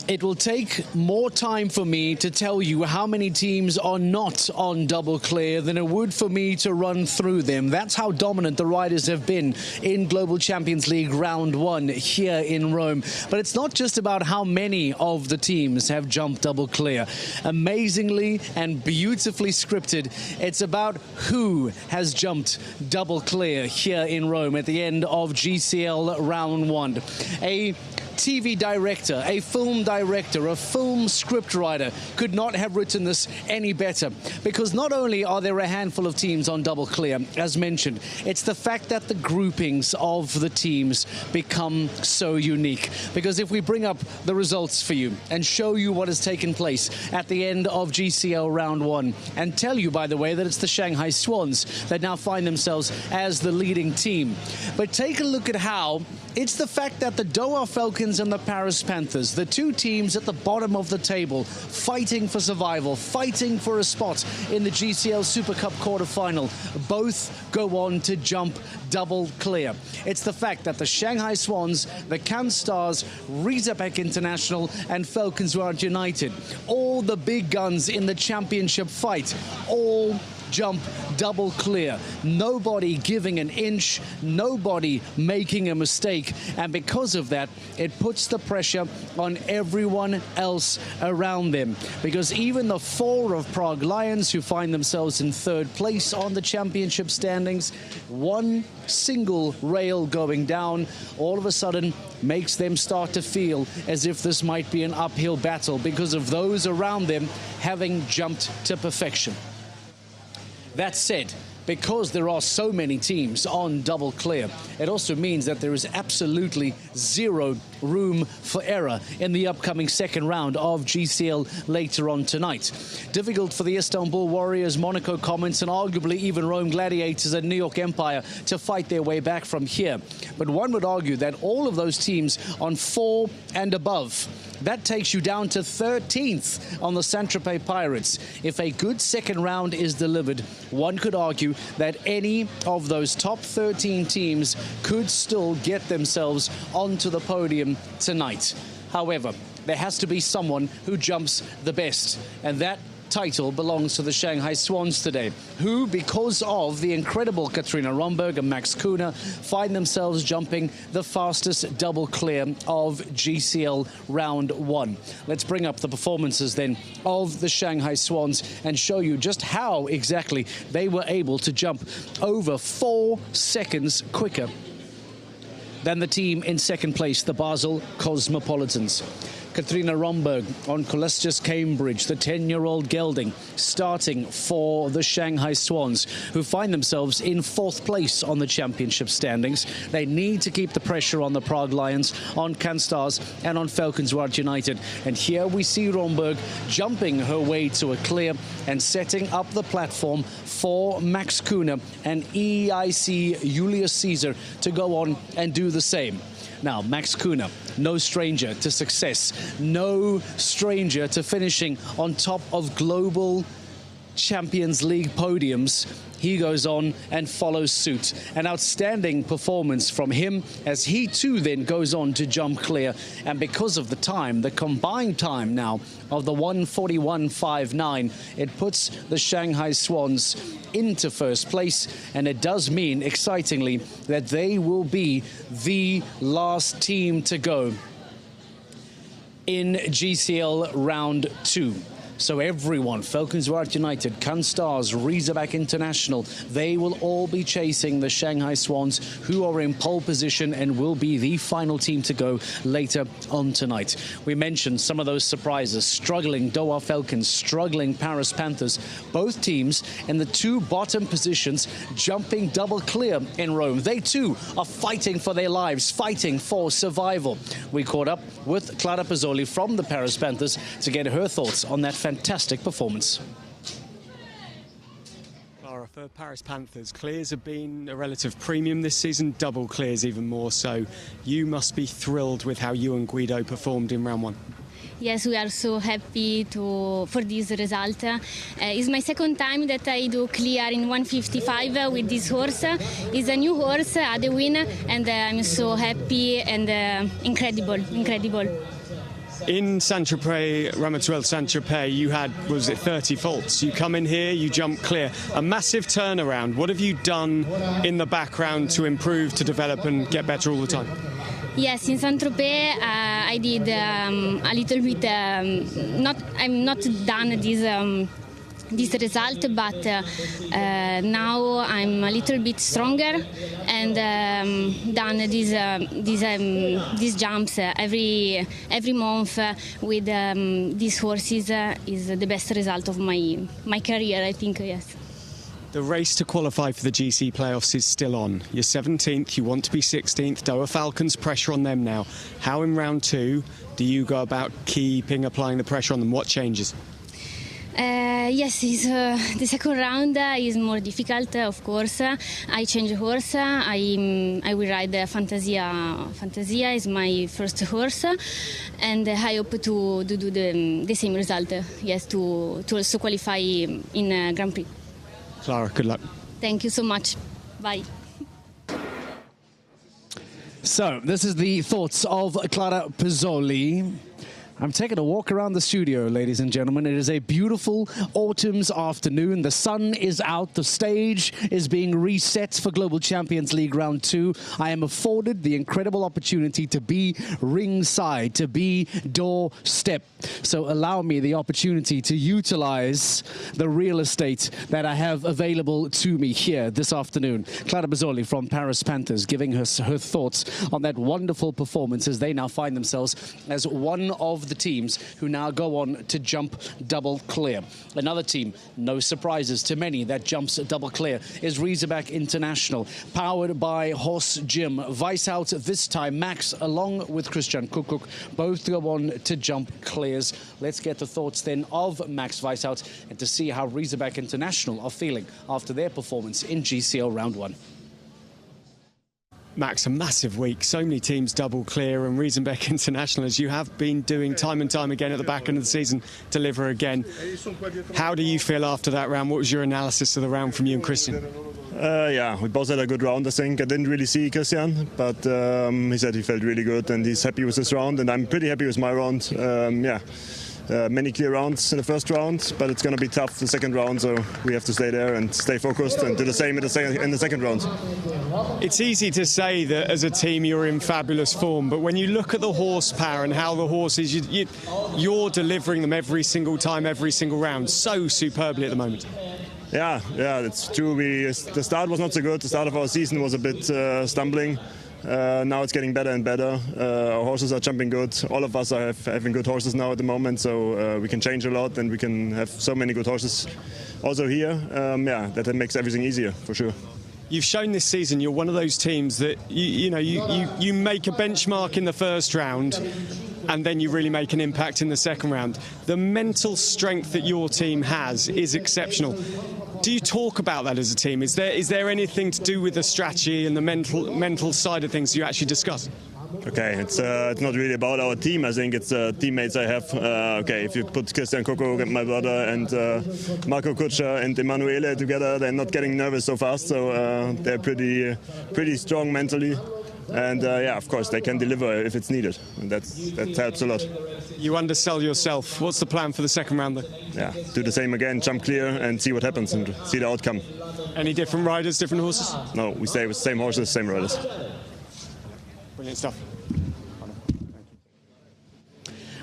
It will take more time for me to tell you how many teams are not on double clear than it would for me to run through them. That's how dominant the riders have been in Global Champions League Round 1 here in Rome. But it's not just about how many of the teams have jumped double clear. Amazingly and beautifully scripted, it's about who has jumped double clear here in Rome at the end of GCL Round 1. A TV director, a film director, a film scriptwriter could not have written this any better, because not only are there a handful of teams on double clear, as mentioned, it's the fact that the groupings of the teams become so unique. Because if we bring up the results for you and show you what has taken place at the end of GCL Round 1, and tell you, by the way, that it's the Shanghai Swans that now find themselves as the leading team. But take a look at how it's the fact that the Doha Falcons and the Paris Panthers, the two teams at the bottom of the table, fighting for survival, fighting for a spot in the GCL Super Cup quarterfinal, both go on to jump double clear. It's the fact that the Shanghai Swans, the Cannes Stars, Razorback International and Falcons United, all the big guns in the championship fight, all jump double clear. Nobody giving an inch, nobody making a mistake, and because of that, it puts the pressure on everyone else around them. Because even the four of Prague Lions, who find themselves in third place on the championship standings, one single rail going down all of a sudden makes them start to feel as if this might be an uphill battle because of those around them having jumped to perfection. That said, because there are so many teams on double clear, it also means that there is absolutely zero room for error in the upcoming second round of GCL later on tonight. Difficult for the Istanbul Warriors, Monaco Comets, and arguably even Rome Gladiators and New York Empire to fight their way back from here. But one would argue that all of those teams on 4 and above, that takes you down to 13th on the Saint-Tropez Pirates. If a good second round is delivered, one could argue that any of those top 13 teams could still get themselves onto the podium tonight. However, there has to be someone who jumps the best, and that title belongs to the Shanghai Swans today, who, because of the incredible Katrina Romberg and Max Kuhner, find themselves jumping the fastest double clear of GCL Round 1. Let's bring up the performances then of the Shanghai Swans and show you just how exactly they were able to jump over 4 seconds quicker than the team in second place, the Basel Cosmopolitans. Katrina Romberg on Colestius Cambridge, the 10-year-old gelding, starting for the Shanghai Swans, who find themselves in 4th place on the championship standings. They need to keep the pressure on the Prague Lions, on Cannes Stars and on Falcons United. And here we see Romberg jumping her way to a clear and setting up the platform for Max Kuhner and EIC Julius Caesar to go on and do the same. Now, Max Kuhner, no stranger to success, no stranger to finishing on top of global Champions League podiums. He goes on and follows suit. An outstanding performance from him as he too then goes on to jump clear. And because of the time, the combined time now of the 1:41.59, it puts the Shanghai Swans into first place. And it does mean, excitingly, that they will be the last team to go in GCL Round 2. So everyone, Falcons United, Cannes Stars, Razorback International, they will all be chasing the Shanghai Swans, who are in pole position and will be the final team to go later on tonight. We mentioned some of those surprises, struggling Doha Falcons, struggling Paris Panthers. Both teams in the 2 bottom positions jumping double clear in Rome. They too are fighting for their lives, fighting for survival. We caught up with Clara Pezzoli from the Paris Panthers to get her thoughts on that fantastic performance. Clara, for Paris Panthers, clears have been a relative premium this season, double clears even more so. You must be thrilled with how you and Guido performed in round 1. Yes, we are so happy for this result. It's my second time that I do clear in 1:55 with this horse. It's a new horse, the winner, and I'm so happy and incredible. In Saint-Tropez, Ramatuelle Saint-Tropez, you had, was it 30 faults? You come in here, you jump clear. A massive turnaround. What have you done in the background to improve, to develop and get better all the time? Yes, in Saint-Tropez I did a little bit, I'm not done this result, but now I'm a little bit stronger and done these jumps every month with these horses is the best result of my career, I think, yes. The race to qualify for the GC playoffs is still on. You're 17th, you want to be 16th. Doha Falcons, pressure on them now. How in round 2 do you go about applying the pressure on them? What changes? Yes, the second round is more difficult, of course. I change horse. I will ride Fantasia. Fantasia is my first horse, and I hope to do the same result. Yes, to also qualify in Grand Prix. Clara, good luck. Thank you so much. Bye. So, this is the thoughts of Clara Pezzoli. I'm taking a walk around the studio, ladies and gentlemen. It is a beautiful autumn's afternoon. The sun is out. The stage is being reset for Global Champions League Round 2. I am afforded the incredible opportunity to be ringside, to be doorstep. So allow me the opportunity to utilize the real estate that I have available to me here this afternoon. Clara Pezzoli from Paris Panthers giving her thoughts on that wonderful performance as they now find themselves as one of the teams who now go on to jump double clear. Another team, no surprises to many, that jumps double clear is Razorback International, powered by Horse Gym. Weishout this time, Max along with Christian Kuckuck, both go on to jump clears. Let's get the thoughts then of Max Weishout and to see how Razorback International are feeling after their performance in GCL Round 1. Max, a massive week. So many teams double clear, and Razorback International, as you have been doing time and time again at the back end of the season, deliver again. How do you feel after that round? What was your analysis of the round from you and Christian? Yeah, we both had a good round, I think. I didn't really see Christian, but he said he felt really good and he's happy with this round, and I'm pretty happy with my round. Yeah. Many clear rounds in the first round, but it's going to be tough the second round, so we have to stay there and stay focused and do the same in the second round. It's easy to say that as a team you're in fabulous form, but when you look at the horsepower and how the horses, you're delivering them every single time, every single round, so superbly at the moment. Yeah, it's true. The start was not so good. The start of our season was a bit stumbling. Now it's getting better and better. Our horses are jumping good. All of us are having good horses now at the moment, so we can change a lot and we can have so many good horses also here. Yeah, that makes everything easier for sure. You've shown this season you're one of those teams that you make a benchmark in the first round and then you really make an impact in the second round. The mental strength that your team has is exceptional. Do you talk about that as a team? Is there anything to do with the strategy and the mental side of things you actually discuss? Okay, it's not really about our team. I think it's teammates I have. Okay, if you put Christian Kuckuck and my brother and Marco Kutscher and Emanuele together, they're not getting nervous so fast. So they're pretty strong mentally. And yeah, of course, they can deliver if it's needed. And that helps a lot. You undersell yourself. What's the plan for the second round then? Yeah, do the same again, jump clear and see what happens and see the outcome. Any different riders, different horses? No, we stay with the same horses, same riders. Brilliant stuff.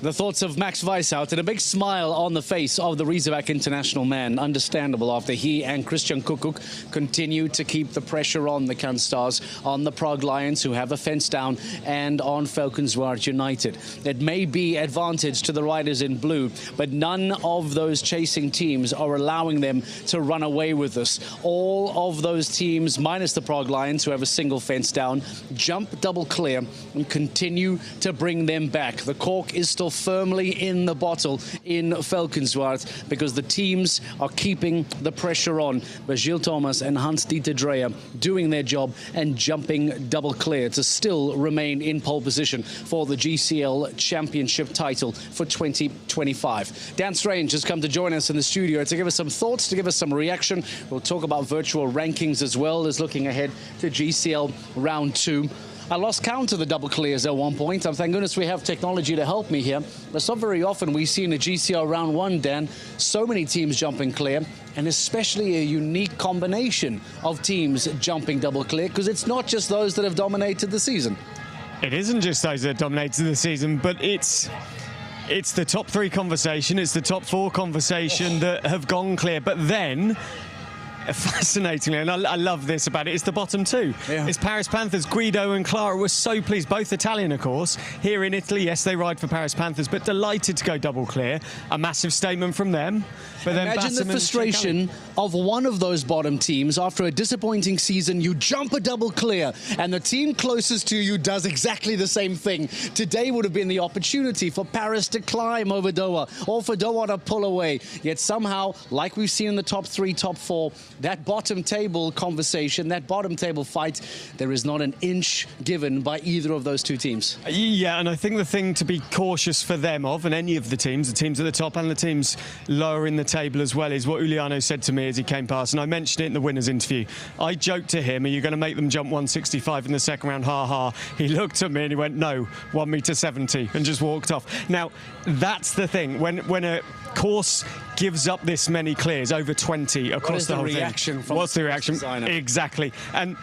The thoughts of Max Weishout and a big smile on the face of the Razorback International man. Understandable after he and Christian Kuckuck continue to keep the pressure on the Canstars, on the Prague Lions who have a fence down, and on Falconsward United. It may be advantage to the riders in blue, but none of those chasing teams are allowing them to run away with this. All of those teams, minus the Prague Lions who have a single fence down, jump double clear and continue to bring them back. The cork is still firmly in the bottle in Falconsward because the teams are keeping the pressure on. But Gilles Thomas and Hans-Dieter Dreyer doing their job and jumping double clear to still remain in pole position for the GCL Championship title for 2025. Dan Strange has come to join us in the studio to give us some thoughts, to give us some reaction. We'll talk about virtual rankings as well as looking ahead to GCL Round 2. I lost count of the double clears at one point. Thank goodness we have technology to help me here. It's not very often we see in the GCL round one, Dan, so many teams jumping clear, and especially a unique combination of teams jumping double clear, because it's not just those that have dominated the season. It isn't just those that dominated the season, but it's the top 3 conversation, it's the top 4 conversation that have gone clear. But then, fascinatingly, and I love this about it, it's the bottom 2. Yeah. It's Paris Panthers. Guido and Clara were so pleased, both Italian, of course. Here in Italy, yes, they ride for Paris Panthers, but delighted to go double clear. A massive statement from them. But then imagine the frustration of one of those bottom teams. After a disappointing season, you jump a double clear, and the team closest to you does exactly the same thing. Today would have been the opportunity for Paris to climb over Doha, or for Doha to pull away. Yet somehow, like we've seen in the top 3, top 4, that bottom table conversation, that bottom table fight, there is not an inch given by either of those two teams. Yeah, and I think the thing to be cautious for them of, and any of the teams at the top and the teams lower in the table as well, is what Uliano said to me as he came past, and I mentioned it in the winners interview. I joked to him, are you going to make them jump 165 in the second round? Ha ha. He looked at me and he went, no, 1.70 meter, and just walked off. Now, that's the thing. When a course gives up this many clears, over 20 across the whole thing. What's the reaction? Exactly. And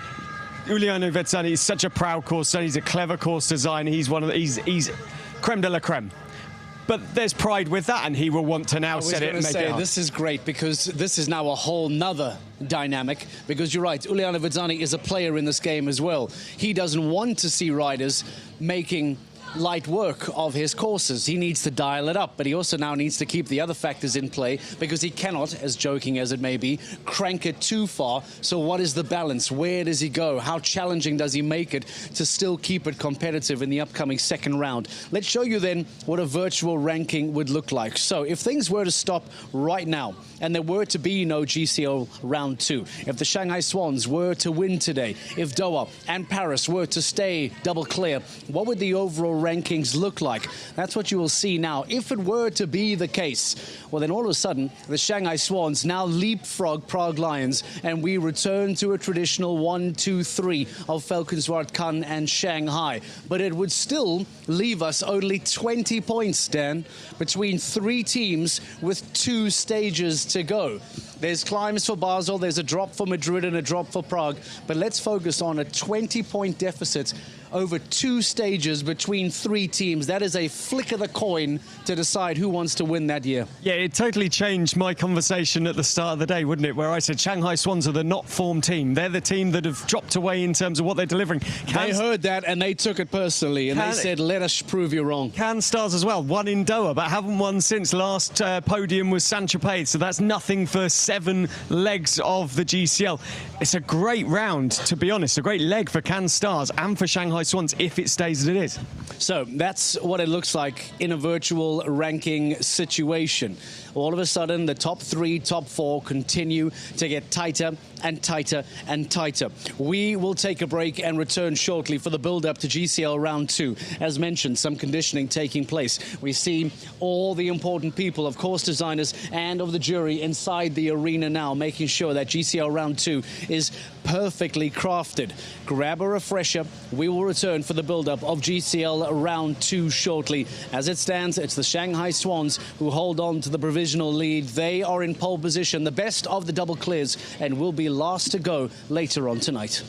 Uliano Vezzani is such a proud course designer. He's a clever course designer. He's one of the, he's creme de la creme. But there's pride with that, and he will want to now set it and make it up. This is great, because this is now a whole nother dynamic, because you're right, Uliano Vezzani is a player in this game as well. He doesn't want to see riders making light work of his courses. He needs to dial it up, but he also now needs to keep the other factors in play, because he cannot, as joking as it may be, crank it too far. So what is the balance? Where does he go? How challenging does he make it to still keep it competitive in the upcoming second round? Let's show you then what a virtual ranking would look like. So if things were to stop right now, and there were to be no GCL round 2, if the Shanghai Swans were to win today, if Doha and Paris were to stay double clear, what would the overall rankings look like? That's what you will see now. If it were to be the case, well, then all of a sudden the Shanghai Swans now leapfrog Prague Lions, and we return to a traditional 1, 2, 3 of Falkensward, Cannes and Shanghai. But it would still leave us only 20 points, Dan, between 3 teams with 2 stages to go. There's climbs for Basel, there's a drop for Madrid and a drop for Prague, but let's focus on a 20-point deficit over 2 stages between 3 teams. That is a flick of the coin to decide who wants to win that year. Yeah, it totally changed my conversation at the start of the day, wouldn't it? Where I said Shanghai Swans are the not-formed team. They're the team that have dropped away in terms of what they're delivering. They heard that and they took it personally, and they said, let us prove you wrong. Cannes Stars as well, won in Doha, but haven't won since last podium was Saint-Tropez, so that's nothing for 7 legs of the GCL. It's a great round, to be honest, a great leg for Cannes Stars and for Shanghai Swans if it stays as it is. So that's what it looks like in a virtual ranking situation. All of a sudden, the top 3, top 4 continue to get tighter and tighter and tighter. We will take a break and return shortly for the build-up to GCL round 2. As mentioned, some conditioning taking place. We see all the important people, of course, designers and of the jury inside the arena now, making sure that GCL round 2 is perfectly crafted. Grab a refresher. We will return for the build-up of GCL round 2 shortly. As it stands, it's the Shanghai Swans who hold on to the provisional lead. They are in pole position, the best of the double clears, and will be last to go later on tonight.